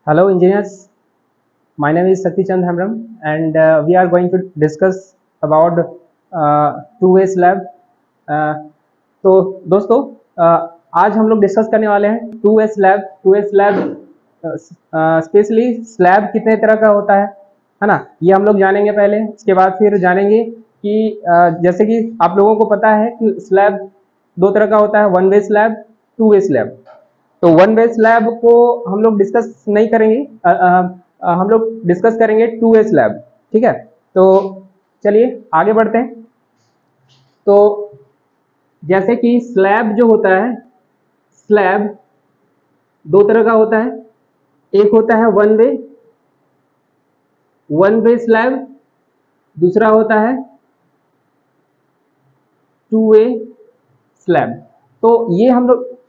Hello engineers, my name is Sati Chand Hamram and we are going to discuss about two-way slab. तो दोस्तों आज हम लोग discuss करने वाले हैं two-way slab. Two-way slab specially slab कितने तरह का होता है ना, ये हम लोग जानेंगे पहले। इसके बाद फिर जानेंगे कि जैसे कि आप लोगों को पता है कि स्लैब दो तरह का होता है, one way slab, two way slab. तो वन वे स्लैब को हम लोग डिस्कस नहीं करेंगे, हम लोग डिस्कस करेंगे टू वे स्लैब। ठीक है, तो चलिए आगे बढ़ते हैं। तो जैसे कि स्लैब जो होता है, स्लैब दो तरह का होता है। एक होता है वन वे स्लैब, दूसरा होता है टू वे स्लैब। तो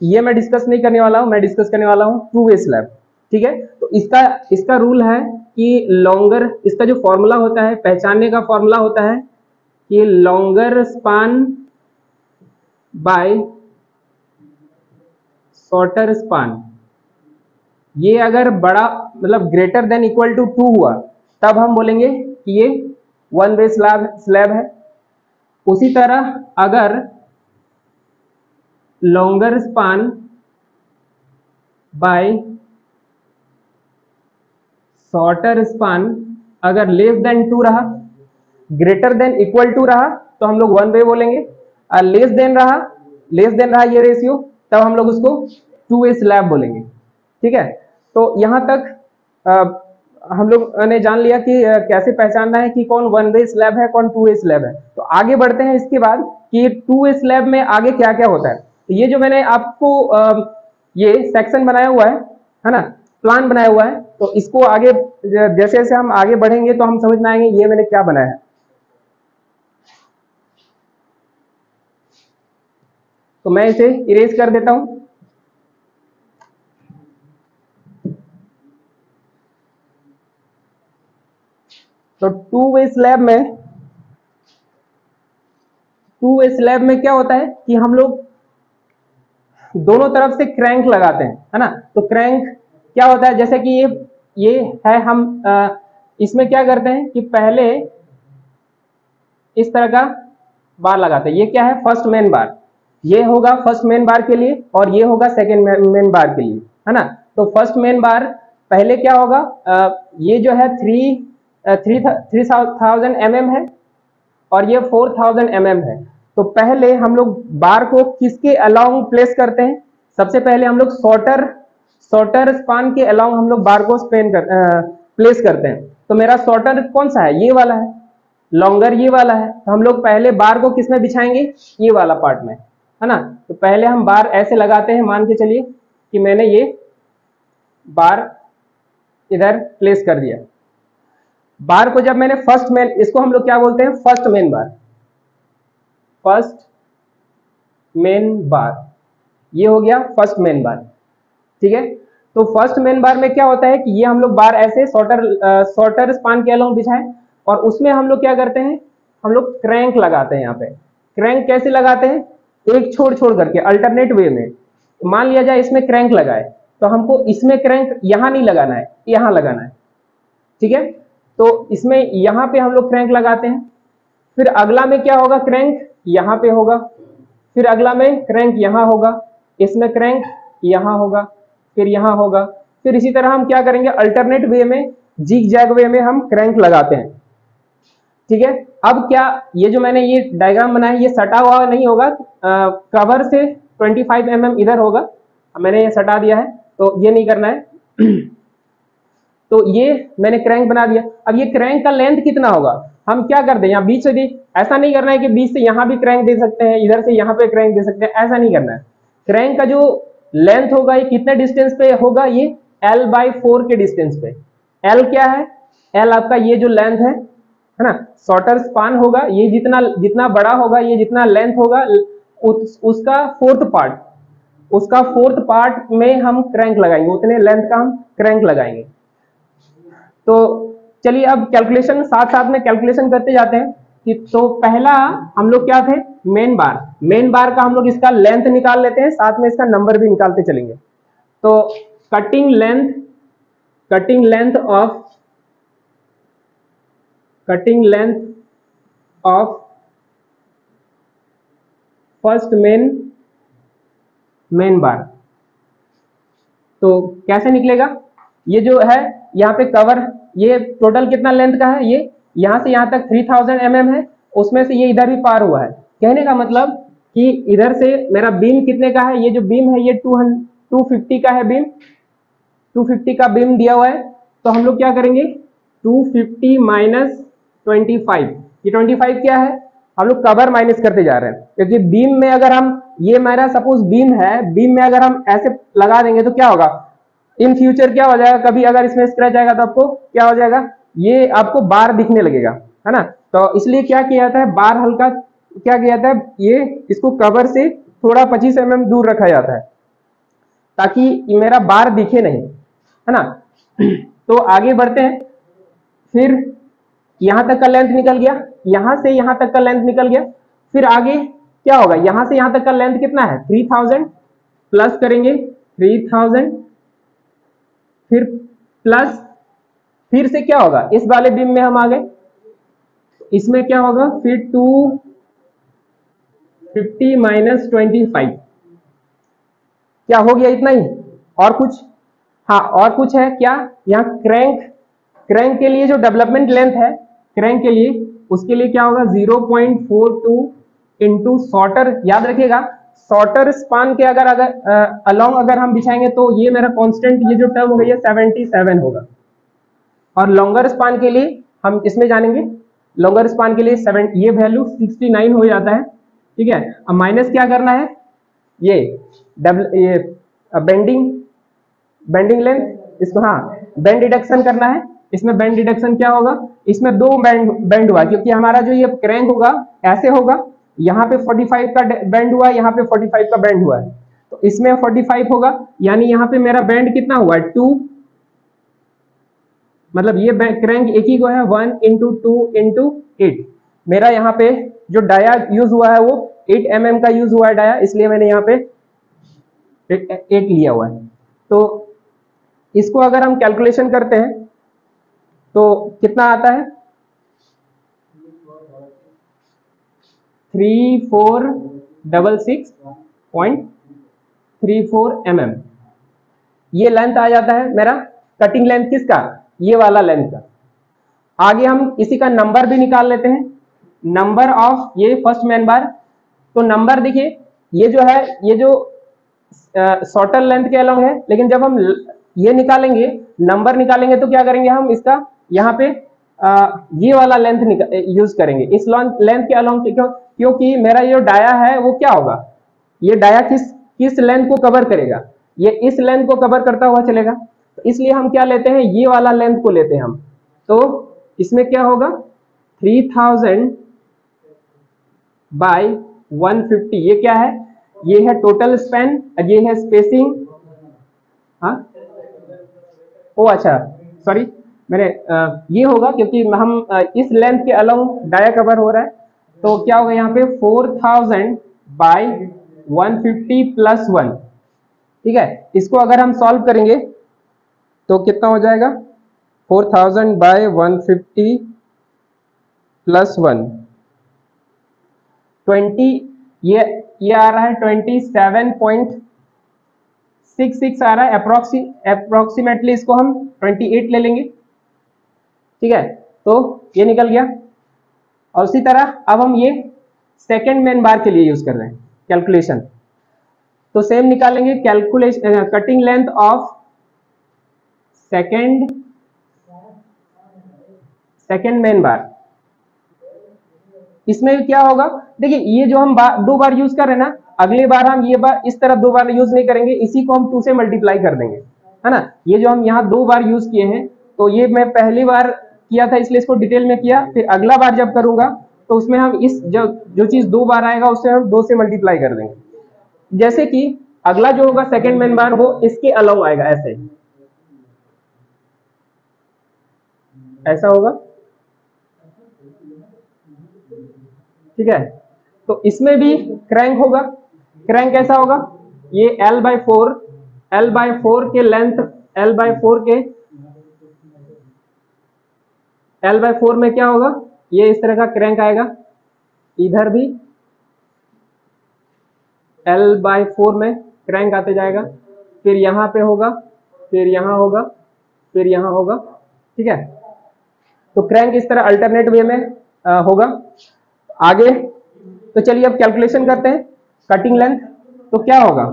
ये मैं डिस्कस नहीं करने वाला हूं, मैं डिस्कस करने वाला हूं टू वे स्लैब। ठीक है, तो इसका रूल है कि लॉन्गर, इसका जो फॉर्मूला होता है, पहचानने का फॉर्मूला होता है कि longer span by shorter span. ये अगर बड़ा मतलब ग्रेटर देन इक्वल टू 2 हुआ तब हम बोलेंगे कि ये वन वे स्लैब है। उसी तरह अगर longer span by shorter span अगर लेस देन 2 रहा, ग्रेटर देन इक्वल टू रहा तो हम लोग वन वे बोलेंगे, और लेस देन रहा ये रेशियो, तब हम लोग उसको टू वे स्लैब बोलेंगे। ठीक है, तो यहां तक हम लोग ने जान लिया कि कैसे पहचानना है कि कौन वन वे स्लैब है, कौन टू वे स्लैब है। तो आगे बढ़ते हैं इसके बाद कि टू वे स्लैब में आगे क्या क्या होता है। तो ये जो मैंने आपको ये सेक्शन बनाया हुआ है ना, प्लान बनाया हुआ है, तो इसको आगे जैसे जैसे हम आगे बढ़ेंगे तो हम समझ में आएंगे ये मैंने क्या बनाया है। तो मैं इसे इरेज कर देता हूं। तो टू वे स्लैब में क्या होता है कि हम लोग दोनों तरफ से क्रैंक लगाते हैं, है ना। तो क्रैंक क्या होता है, जैसे कि ये है, हम इसमें क्या करते हैं कि पहले इस तरह का बार लगाते हैं। ये क्या है, फर्स्ट मेन बार। ये होगा फर्स्ट मेन बार के लिए और ये होगा सेकेंड मेन बार के लिए, है ना। तो फर्स्ट मेन बार पहले क्या होगा, ये जो है 3000 mm है और ये 4000 mm है। तो पहले हम लोग बार को किसके अलाउंग प्लेस करते हैं, सबसे पहले हम लोग शॉर्टर स्पान के अलाउंग हम लोग बार को प्लेस करते हैं। तो मेरा शॉर्टर कौन सा है, ये वाला है, लॉन्गर ये वाला है। तो हम लोग पहले बार को किसमें बिछाएंगे, ये वाला पार्ट में, है ना। तो पहले हम बार ऐसे लगाते हैं, मान के चलिए कि मैंने ये बार इधर प्लेस कर दिया। बार को जब मैंने फर्स्ट मेन, इसको हम लोग क्या बोलते हैं, फर्स्ट मेन बार, ये हो गया फर्स्ट मेन बार। ठीक है, तो फर्स्ट मेन बार में क्या होता है कि ये हम लोग बार ऐसे शॉर्टर स्पान के अलाउंग बिछाएं और उसमें हम लोग क्या करते हैं, हम लोग क्रैंक लगाते हैं। यहाँ पे क्रैंक कैसे लगाते हैं, एक छोड़ करके अल्टरनेट वे में। मान लिया जाए इसमें क्रैंक लगाए तो हमको इसमें क्रैंक यहां नहीं लगाना है, यहां लगाना है। ठीक है, तो इसमें यहां पे हम लोग क्रैंक लगाते हैं। फिर अगला में क्या होगा, क्रैंक यहां पे होगा, फिर अगला में क्रैंक यहां होगा, इसमें क्रैंक यहां होगा, फिर यहां होगा। फिर इसी तरह हम क्या करेंगे, अल्टरनेट वे में, जिग जैग वे में हम क्रैंक लगाते हैं। ठीक है, अब क्या, ये जो मैंने ये डायग्राम बनाया ये सटा हुआ नहीं होगा, कवर से 25 mm इधर होगा, मैंने ये सटा दिया है, तो ये नहीं करना है। तो ये मैंने क्रैंक बना दिया। अब ये क्रैंक का लेंथ कितना होगा, हम क्या कर दें, यहाँ बीच से भी ऐसा नहीं करना है कि बीच से यहाँ भी क्रैंक दे सकते हैं, इधर से यहाँ पे क्रैंक दे सकते हैं, ऐसा नहीं करना है। क्रैंक का जो लेंथ होगा ये कितने डिस्टेंस पे होगा, ये L/4 के डिस्टेंस पे। L क्या है, L आपका ये जो लेंथ है ना, शॉर्टर स्पान होगा, ये जितना बड़ा होगा, ये जितना लेंथ होगा, उसका फोर्थ पार्ट में हम क्रैंक लगाएंगे, उतने लेंथ का हम क्रैंक लगाएंगे। तो चलिए अब कैलकुलेशन साथ में कैलकुलेशन करते जाते हैं कि तो पहला हम लोग क्या थे, मेन बार का हम लोग इसका लेंथ निकाल लेते हैं, साथ में इसका नंबर भी निकालते चलेंगे। तो cutting length cutting length of first main bar. तो कैसे निकलेगा, ये जो है यहाँ पे कवर, ये टोटल कितना लेंथ का है, ये यहाँ से यहाँ तक 3000 mm है, उसमें से ये इधर भी पार हुआ है। कहने का मतलब कि इधर से मेरा बीम कितने का है, ये जो बीम है ये 250 का है बीम, 250 का बीम दिया हुआ है। तो हम लोग क्या करेंगे, 250 माइनस 25, ये 25 क्या है, हम लोग कवर माइनस करते जा रहे हैं, क्योंकि बीम में अगर हम, ये मेरा सपोज बीम है, बीम में अगर हम ऐसे लगा देंगे तो क्या होगा, इन फ्यूचर क्या हो जाएगा, कभी अगर इसमें स्क्रैच आएगा तो आपको क्या हो जाएगा, ये आपको बार दिखने लगेगा, है ना। तो इसलिए क्या किया जाता है, बार हल्का क्या किया जाता है, ये इसको कवर से थोड़ा 25 mm दूर रखा जाता है ताकि मेरा बार दिखे नहीं, है ना। तो आगे बढ़ते हैं, फिर यहां तक का लेंथ निकल गया, यहां से यहां तक का लेंथ निकल गया, फिर आगे क्या होगा, यहां से यहां तक का लेंथ कितना है 3000, प्लस करेंगे 3000, फिर प्लस, फिर से क्या होगा, इस वाले बीम में हम आ गए, इसमें क्या होगा, फिर 250 माइनस 25, क्या हो गया, इतना ही, और कुछ, हाँ और कुछ है क्या, यहाँ क्रैंक के लिए जो डेवलपमेंट लेंथ है क्रैंक के लिए, उसके लिए क्या होगा 0.42 इंटू शॉर्टर, याद रखिएगा शॉर्टर स्पान के अगर अलोंग अगर हम बिछाएंगे तो ये मेरा कांस्टेंट, ये जो टर्म होगा ये 77 होगा, और लॉन्गर स्पान के लिए हम इसमें जानेंगे, लॉन्गर स्पान के लिए 7, ये वैल्यू 69 हो जाता है, ठीक है। अब माइनस क्या करना है, ये बेंडिंग लेंथ, इसको हाँ बेंड डिडक्शन करना है, इसमें बेंड डिडक्शन क्या होगा, इसमें दो बेंड हुआ, क्योंकि हमारा जो ये क्रैंक होगा ऐसे होगा, यहाँ पे 45 का बेंड हुआ, यहाँ पे 45 का बेंड हुआ है, तो इसमें 45 होगा, यानी यहाँ पे मेरा बेंड कितना हुआ है 2, मतलब ये क्रैंक एक ही को है 1 इंटू 2 इंटू 8, मेरा यहाँ पे जो डाया यूज हुआ है वो 8 mm का यूज हुआ है डाया, इसलिए मैंने यहाँ पे 8 लिया हुआ है। तो इसको अगर हम कैलकुलेशन करते हैं तो कितना आता है 3466.34 mm, ये लेंथ आ जाता है मेरा कटिंग लेंथ किसका, ये वाला लेंथ का। आगे हम इसी का नंबर भी निकाल लेते हैं, नंबर ऑफ ये फर्स्ट मेन बार। तो नंबर देखिए ये जो है, ये जो शॉर्टर लेंथ के अलोंग है, लेकिन जब हम ये निकालेंगे नंबर निकालेंगे तो क्या करेंगे हम, इसका यहाँ पे ये वाला लेंथ यूज करेंगे इस लेंथ के अलोंग, क्योंकि मेरा ये डाया है वो क्या होगा, ये डाया किस लेंथ को कवर करेगा, ये इस लेंथ को कवर करता हुआ चलेगा, तो इसलिए हम क्या लेते हैं, ये वाला लेंथ को लेते हैं हम। तो इसमें क्या होगा 3000 बाय 150, ये क्या है, ये है टोटल स्पैन, ये है स्पेसिंग, हाँ ओ अच्छा सॉरी मैंने ये होगा क्योंकि हम इस लेंथ के अलोंग डाया कवर हो रहा है, तो क्या होगा यहाँ पे 4000 बाय 150 प्लस 1, ठीक है। इसको अगर हम सॉल्व करेंगे तो कितना हो जाएगा 4000 बाय 150 प्लस 1 20, ये आ रहा है 27.66 आ रहा है, अप्रोक्सीमेटली इसको हम 28 ले लेंगे, ठीक है। तो ये निकल गया, और उसी तरह अब हम ये सेकेंड मेन बार के लिए यूज कर रहे हैं कैलकुलेशन, तो सेम निकालेंगे calculation, cutting length of second main बार। इसमें क्या होगा, देखिए ये जो हम दो बार यूज कर रहे हैं ना, अगली बार हम ये बार इस तरफ 2 बार यूज नहीं करेंगे, इसी को हम 2 से मल्टीप्लाई कर देंगे, है ना। ये जो हम यहाँ 2 बार यूज किए हैं, तो ये मैं पहली बार किया था इसलिए इसको डिटेल में किया, फिर अगला बार जब करूंगा तो उसमें हम इस जो चीज 2 बार आएगा उससे हम 2 से मल्टीप्लाई कर देंगे। जैसे कि अगला जो होगा सेकेंड मेन बार वो इसके अलाउ आएगा, ऐसा होगा, ठीक है। तो इसमें भी क्रैंक होगा, क्रैंक कैसा होगा, ये L/4 के लेंथ, L/4 के L/4 में क्या होगा, ये इस तरह का क्रैंक आएगा, इधर भी L/4 में क्रैंक आते जाएगा, फिर यहाँ पे होगा, फिर यहाँ होगा, फिर यहाँ होगा, ठीक है। तो क्रैंक इस तरह अल्टरनेट वे में होगा। आगे तो चलिए अब कैलकुलेशन करते हैं कटिंग लेंथ। तो क्या होगा,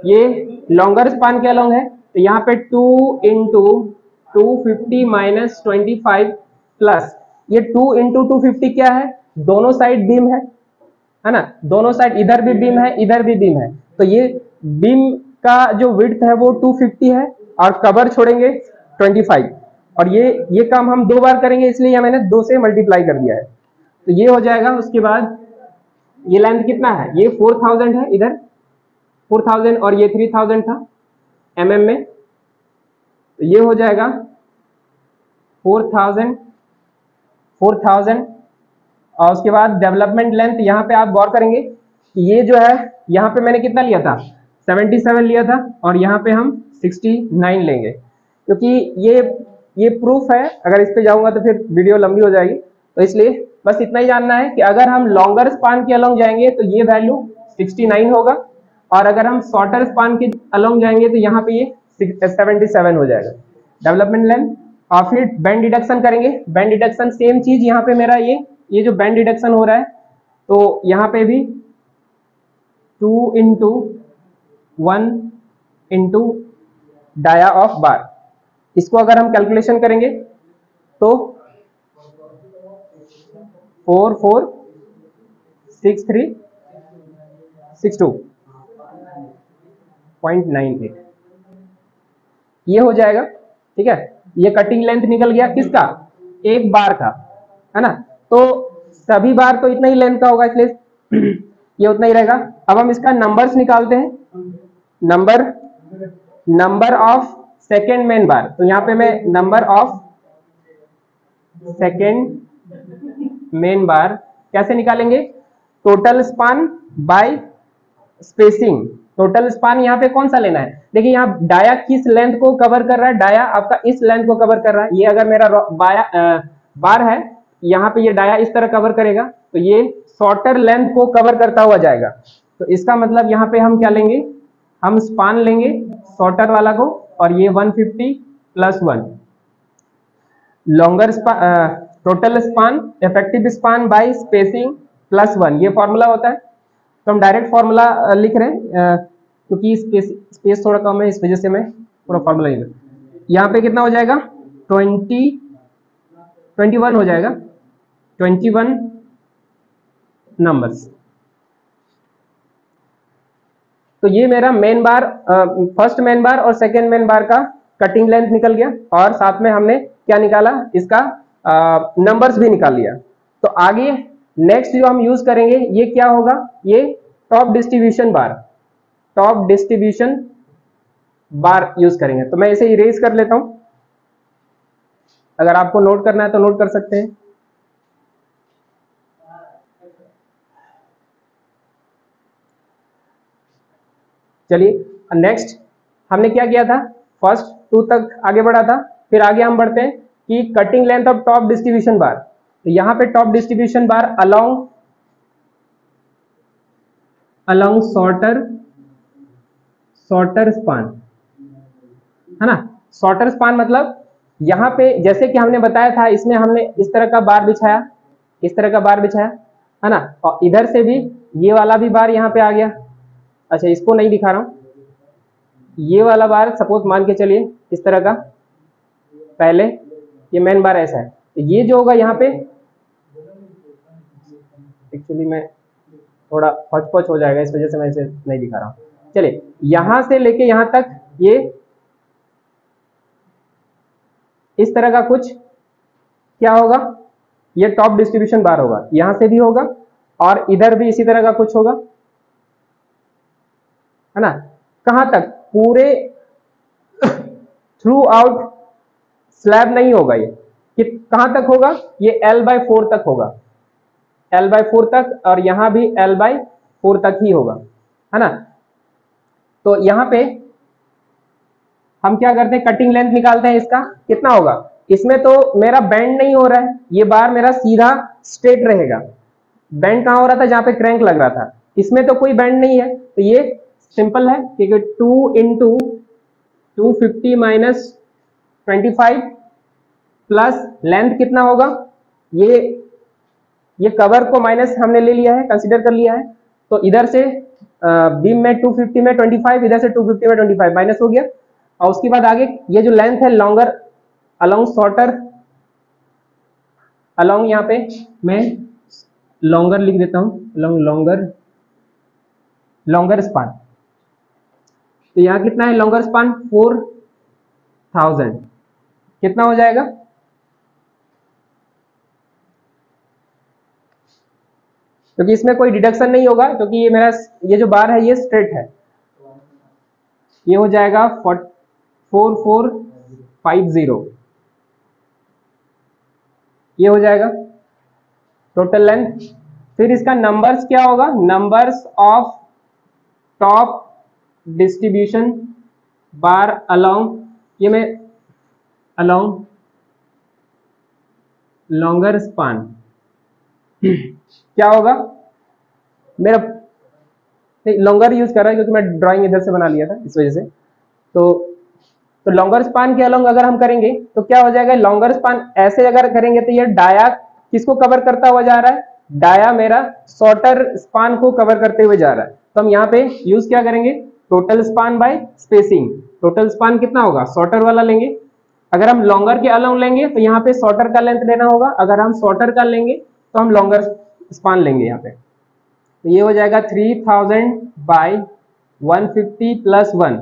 ये लॉन्गर स्पान के अलोंग है, तो यहाँ पे 2 इंटू 250 माइनस 25 प्लस ये 2 इंटू 250 क्या है, दोनों साइड बीम है ना, दोनों साइड, इधर भी बीम है, इधर भी बीम है, तो ये बीम का जो विड्थ है वो 250 है और कवर छोड़ेंगे 25, और ये काम हम 2 बार करेंगे, इसलिए मैंने 2 से मल्टीप्लाई कर दिया है, तो ये हो जाएगा। उसके बाद ये लेंथ कितना है, ये 4000 है, इधर 4000 और ये 3000 था mm में, तो ये हो जाएगा 4000 और उसके बाद डेवलपमेंट लेंथ, यहाँ पे आप गौर करेंगे कि ये जो है यहाँ पे मैंने कितना लिया था, 77 लिया था, और यहाँ पे हम 69 लेंगे, क्योंकि ये प्रूफ है, अगर इस पे जाऊंगा तो फिर वीडियो लंबी हो जाएगी, तो इसलिए बस इतना ही जानना है कि अगर हम लॉन्गर स्पान के अलोंग जाएंगे तो ये वैल्यू 69 होगा, और अगर हम शॉर्टर स्पान के अलोंग जाएंगे तो यहाँ पे ये 77 हो जाएगा डेवलपमेंट लेंथ। और फिर बैंड डिडक्शन करेंगे, बैंड डिडक्शन सेम चीज, यहाँ पे मेरा ये जो बैंड डिडक्शन हो रहा है, तो यहाँ पे भी 2 into 1 into dia of bar, इसको अगर हम कैलकुलेशन करेंगे तो 446362.98 ये हो जाएगा, ठीक है। ये कटिंग लेंथ निकल गया किसका, एक बार का, है ना, तो सभी बार तो इतना ही लेंथ का होगा, इसलिए ये उतना ही रहेगा। अब हम इसका नंबर्स निकालते हैं, number of second main bar, तो यहाँ पे मैं number of second main bar कैसे निकालेंगे, total span by spacing. Total span यहाँ पे कौन सा लेना है, देखिए यहाँ डाया किस लेंथ को कवर कर रहा है, डाया आपका इस लेंथ को कवर कर रहा है, ये अगर मेरा बार है, यहाँ पे ये डाया इस तरह कवर करेगा, तो ये शॉर्टर लेंथ को कवर करता हुआ जाएगा, तो इसका मतलब यहाँ पे हम क्या लेंगे, हम स्पान लेंगे शॉर्टर वाला को, और ये 150 plus 1 longer span, total span effective span by spacing plus 1, ये फॉर्मूला होता है। तो हम डायरेक्ट फॉर्मूला लिख रहे हैं, क्योंकि स्पेस थोड़ा कम है, इस वजह से मैं पूरा फॉर्मूला लिख रहा हूँ। यहाँ पे कितना हो जाएगा, 21 हो जाएगा, 21 नंबर्स। तो ये मेरा मेन बार, फर्स्ट मेन बार और सेकेंड मेन बार का कटिंग लेंथ निकल गया, और साथ में हमने क्या निकाला, इसका नंबर्स भी निकाल लिया। तो आगे नेक्स्ट जो हम यूज करेंगे ये क्या होगा, ये टॉप डिस्ट्रीब्यूशन बार यूज करेंगे। तो मैं इसे इरेज कर लेता हूं, अगर आपको नोट करना है तो नोट कर सकते हैं। चलिए नेक्स्ट हमने क्या किया था, फर्स्ट 2 तक आगे बढ़ा था, फिर आगे हम बढ़ते हैं कि cutting length of top distribution bar. तो यहाँ पे top distribution bar along shorter span, है ना। शॉर्टर स्पान मतलब यहाँ पे जैसे कि हमने बताया था, इसमें हमने इस तरह का बार बिछाया, इस तरह का बार बिछाया, है ना, और इधर से भी ये वाला भी बार यहाँ पे आ गया। अच्छा इसको नहीं दिखा रहा हूं, ये वाला बार सपोज मान के चलिए इस तरह का, पहले ये मेन बार ऐसा है, तो ये जो होगा यहाँ पे, एक्चुअली मैं थोड़ा पच हो जाएगा, इस वजह से मैं इसे नहीं दिखा रहा हूँ। चलिए यहां से लेके यहां तक ये इस तरह का कुछ क्या होगा, ये टॉप डिस्ट्रीब्यूशन बार होगा, यहां से भी होगा और इधर भी इसी तरह का कुछ होगा, है ना। कहां तक, पूरे थ्रू आउट स्लैब नहीं होगा, ये कि कहां तक होगा, ये L/4 तक होगा, L/4 तक, और यहां भी L/4 तक ही होगा, है ना। तो यहां पे हम क्या करते हैं, कटिंग लेंथ निकालते हैं, इसका कितना होगा, इसमें तो मेरा बेंड नहीं हो रहा है, ये बार मेरा सीधा स्ट्रेट रहेगा। बेंड कहाँ हो रहा था, जहां पे क्रैंक लग रहा था, इसमें तो कोई बेंड नहीं है, तो ये सिंपल है, ठीक है। 2 इंटू 250 माइनस 25 प्लस लेंथ कितना होगा, ये कवर को माइनस हमने ले लिया है, कंसीडर कर लिया है, तो इधर से बीम में 250 में 25, इधर से 250 में 25 माइनस हो गया। और उसके बाद आगे ये जो लेंथ है लॉन्गर अलोंग शॉर्टर, अलोंग यहाँ पे मैं लॉन्गर लिख देता हूं, अलोंग लॉन्गर स्पान। तो यहाँ कितना है लॉन्गर स्पान, 4000 कितना हो जाएगा, क्योंकि इसमें कोई डिडक्शन नहीं होगा, क्योंकि ये मेरा ये जो बार है ये स्ट्रेट है, ये हो जाएगा 4450, ये हो जाएगा टोटल लेंथ। फिर इसका नंबर्स क्या होगा, numbers of top distribution bar along, ये मैं अलोंग लॉन्गर स्पान क्या होगा मेरा, लॉन्गर यूज कर रहा है क्योंकि मैं ड्राइंग इधर से बना लिया था इस वजह से। तो लॉन्गर स्पान के अलोंग अगर हम करेंगे तो क्या हो जाएगा, लॉन्गर स्पान ऐसे अगर करेंगे तो ये डाया किसको कवर करता हुआ जा रहा है, डाया मेरा शॉर्टर स्पान को कवर करते हुए जा रहा है। तो हम यहाँ पे यूज क्या करेंगे, total span by spacing. Total span कितना होगा, शॉर्टर वाला लेंगे। अगर हम लॉन्गर के अलोंग लेंगे तो यहाँ पे शॉर्टर का लेंथ लेना होगा, अगर हम शॉर्टर का लेंगे तो हम लॉन्गर स्पान लेंगे यहाँ पे। तो ये हो जाएगा 3000 बाय 150 प्लस 1,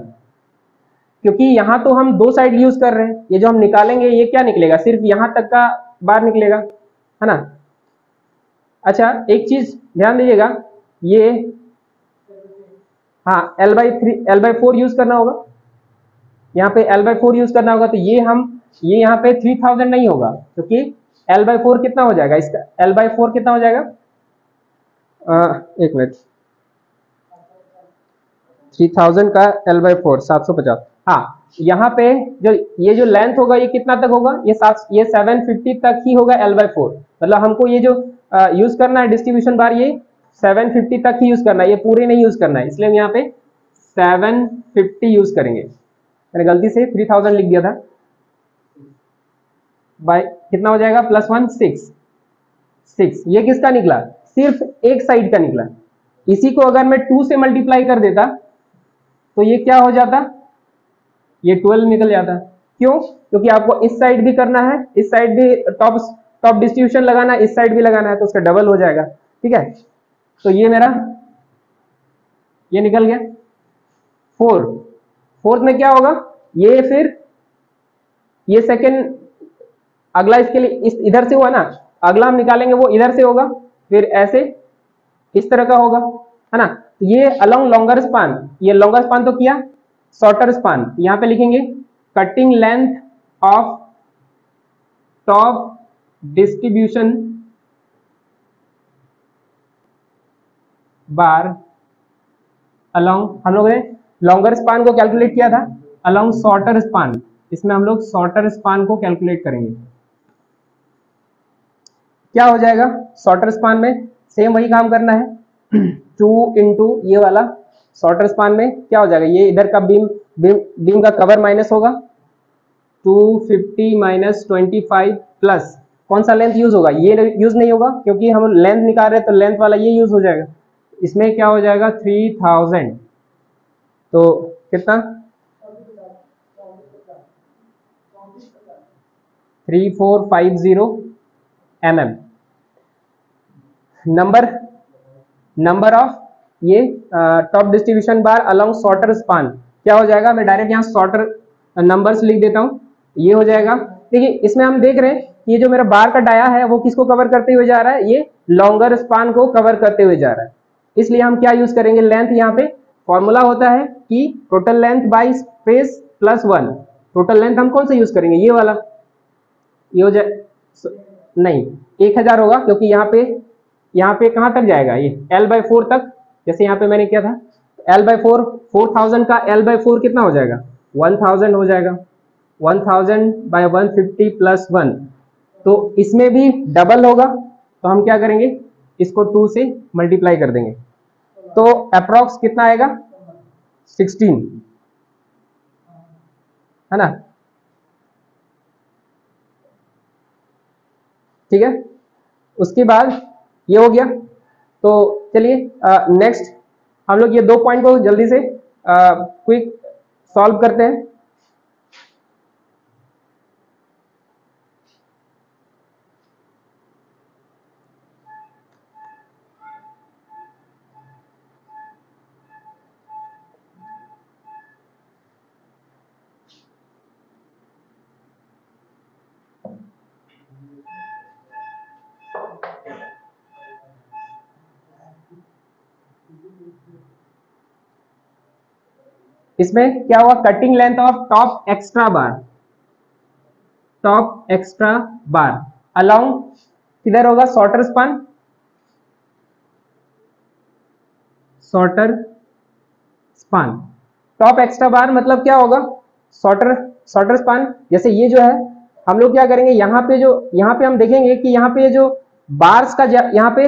क्योंकि यहाँ तो हम दो साइड यूज कर रहे हैं, ये जो हम निकालेंगे ये क्या निकलेगा, सिर्फ यहाँ तक का बार निकलेगा, है ना। अच्छा एक चीज ध्यान दीजिएगा, ये हाँ L/4 यूज करना होगा, यहाँ पे L/4 यूज करना होगा। तो ये यहाँ पे 3000 नहीं होगा, क्योंकि L/4 कितना हो जाएगा, इसका L/4 कितना हो जाएगा, एक मिनट, 3000 का L/4 750। हाँ यहाँ पे ये जो लेंथ होगा ये कितना तक होगा, ये 750 तक ही होगा L/4। मतलब हमको ये जो यूज करना है डिस्ट्रीब्यूशन बार, ये 750 तक ही यूज करना है, ये पूरे नहीं यूज करना है, इसलिए हम यहाँ पे 750 यूज करेंगे। मैंने गलती से 3000 लिख दिया था, बाय कितना हो जाएगा, +1 6। ये किसका निकला, सिर्फ एक साइड का निकला। इसी को अगर मैं 2 से मल्टीप्लाई कर देता तो ये क्या हो जाता, ये 12 निकल जाता। क्यों, क्योंकि आपको इस साइड भी करना है, इस साइड भी टॉप डिस्ट्रीब्यूशन लगाना है, इस साइड भी लगाना है, तो उसका डबल हो जाएगा, ठीक है। तो ये मेरा ये निकल गया। फोर्थ में क्या होगा, ये फिर ये सेकेंड, अगला इसके लिए इधर से हुआ ना, अगला हम निकालेंगे वो इधर से होगा, फिर ऐसे इस तरह का होगा, है ना। तो ये अलोंग लॉन्गर स्पान, ये लॉन्गर स्पान तो किया, शॉर्टर स्पान यहां पे लिखेंगे cutting length of top distribution bar along, हम लोग ने लॉन्गर स्पान को कैलकुलेट किया था अलोंग शॉर्टर स्पान, इसमें हम लोग शॉर्टर स्पान को कैलकुलेट करेंगे। क्या हो जाएगा, शॉर्टर स्पान में सेम वही काम करना है, 2 इंटू ये वाला शॉर्टर स्पान में क्या हो जाएगा, ये इधर का बीम का कवर माइनस होगा, 250 माइनस 25 प्लस कौन सा लेंथ यूज होगा, ये यूज नहीं होगा क्योंकि हम लेंथ निकाल रहे हैं, तो लेंथ वाला ये यूज हो जाएगा। इसमें क्या हो जाएगा 3000, तो कितना 3450 mm। नंबर ऑफ ये top distribution bar along shorter span क्या हो जाएगा, मैं डायरेक्ट यहाँ शॉर्टर नंबर्स लिख देता हूँ, ये हो जाएगा। देखिए इसमें हम देख रहे हैं ये जो मेरा बार का डाया है वो किसको कवर करते हुए जा रहा है, ये लॉन्गर स्पान को कवर करते हुए जा रहा है। इसलिए हम क्या यूज करेंगे, लेंथ, यहाँ पे फॉर्मूला होता है कि total length by space +1। Total length हम कौन सा यूज करेंगे, ये वाला, ये हो जाए नहीं 1000 होगा, क्योंकि यहाँ पे कहाँ तक जाएगा, ये L/4 तक, जैसे यहाँ पे मैंने किया था L/4, 4000 का L/4 कितना हो जाएगा, 1000 हो जाएगा। 1000 बाय 150 प्लस 1, तो इसमें भी डबल होगा, तो हम क्या करेंगे, इसको 2 से मल्टीप्लाई कर देंगे, तो अप्रॉक्स कितना आएगा 16, है ना। ठीक है, उसके बाद ये हो गया। तो चलिए नेक्स्ट हम लोग ये 2 पॉइंट को जल्दी से क्विक सॉल्व करते हैं। इसमें क्या हुआ, cutting length of top extra bar, top extra bar along किधर होगा, shorter span, shorter span. Top extra bar मतलब क्या होगा, शॉर्टर स्पान। जैसे ये जो है हम लोग क्या करेंगे, यहाँ पे हम देखेंगे कि यहाँ पे जो बार्स का यहाँ पे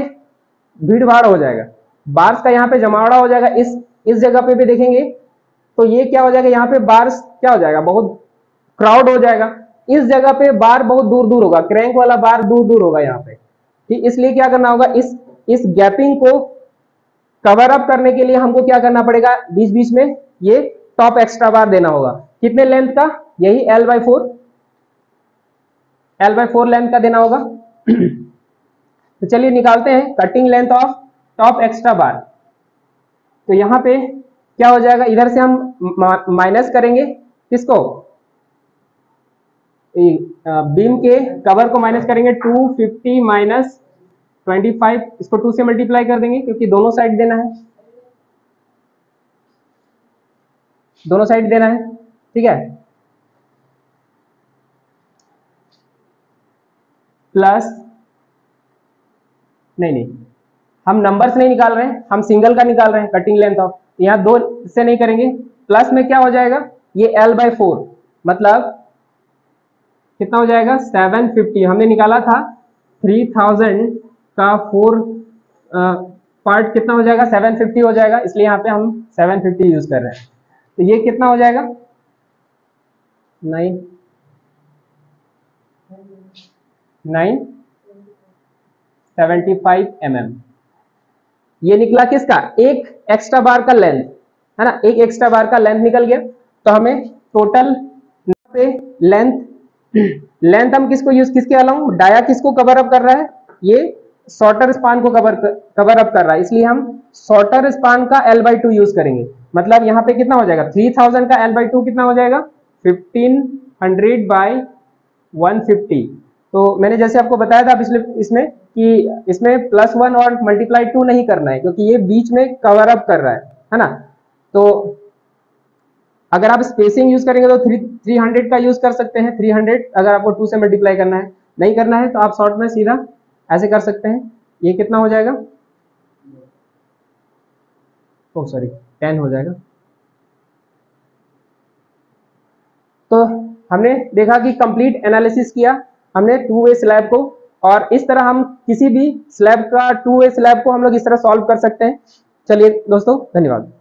भीड़ भाड़ हो जाएगा, बार्स का यहाँ पे जमावड़ा हो जाएगा, इस जगह पे भी देखेंगे तो ये क्या हो जाएगा, यहाँ पे बार्स क्या हो जाएगा, बहुत क्राउड हो जाएगा। इस जगह पे बार बहुत दूर दूर होगा, क्रैंक वाला बार दूर दूर होगा यहाँ पे, ठीक। इसलिए क्या करना होगा, इस गैपिंग को कवर अप करने के लिए हमको क्या करना पड़ेगा, बीच बीच में ये टॉप एक्स्ट्रा बार देना होगा। कितने लेंथ का, यही L/4 लेंथ का देना होगा। तो चलिए निकालते हैं cutting length of top extra bar. तो यहाँ पे क्या हो जाएगा, इधर से हम माइनस करेंगे किसको, बीम के कवर को माइनस करेंगे, 250 माइनस 25, इसको 2 से मल्टीप्लाई कर देंगे क्योंकि दोनों साइड देना है, दोनों साइड देना है, ठीक है। प्लस नहीं हम नंबर्स नहीं निकाल रहे हैं, हम सिंगल का निकाल रहे हैं कटिंग लेंथ ऑफ, यहाँ 2 से नहीं करेंगे। प्लस में क्या हो जाएगा, ये L/4 मतलब कितना हो जाएगा 750, हमने निकाला था 3000 का 4 पार्ट कितना हो जाएगा 750 हो जाएगा, इसलिए यहाँ पे हम 750 यूज कर रहे हैं। तो ये कितना हो जाएगा 975 mm। ये निकला किसका, एक एक्स्ट्रा बार का लेंथ, है ना, एक एक्स्ट्रा बार का लेंथ निकल गया। तो हमें टोटल पे लेंथ हम किसको यूज, किसके अलाउंग, डाया किसको कवर अप कर रहा है, ये शॉर्टर स्पान को कवर अप कर रहा है, इसलिए हम शॉर्टर स्पान का L/2 यूज करेंगे। मतलब यहाँ पे कितना हो जाएगा, 3000 का L/2 कितना हो जाएगा 1500 बाय 150। तो मैंने जैसे आपको बताया था इसमें कि इसमें +1 और मल्टीप्लाई 2 नहीं करना है क्योंकि ये बीच में कवर अप कर रहा है ना। तो अगर आप स्पेसिंग यूज करेंगे तो 300 का यूज कर सकते हैं, 300 अगर आपको 2 से मल्टीप्लाई करना है, नहीं करना है तो आप शॉर्ट में सीधा ऐसे कर सकते हैं। ये कितना हो जाएगा, ओ सॉरी 10 हो जाएगा। तो हमने देखा कि कंप्लीट एनालिसिस किया हमने 2 वे स्लैब को, और इस तरह हम किसी भी स्लैब का 2 वे स्लैब को हम लोग इस तरह सॉल्व कर सकते हैं। चलिए दोस्तों, धन्यवाद।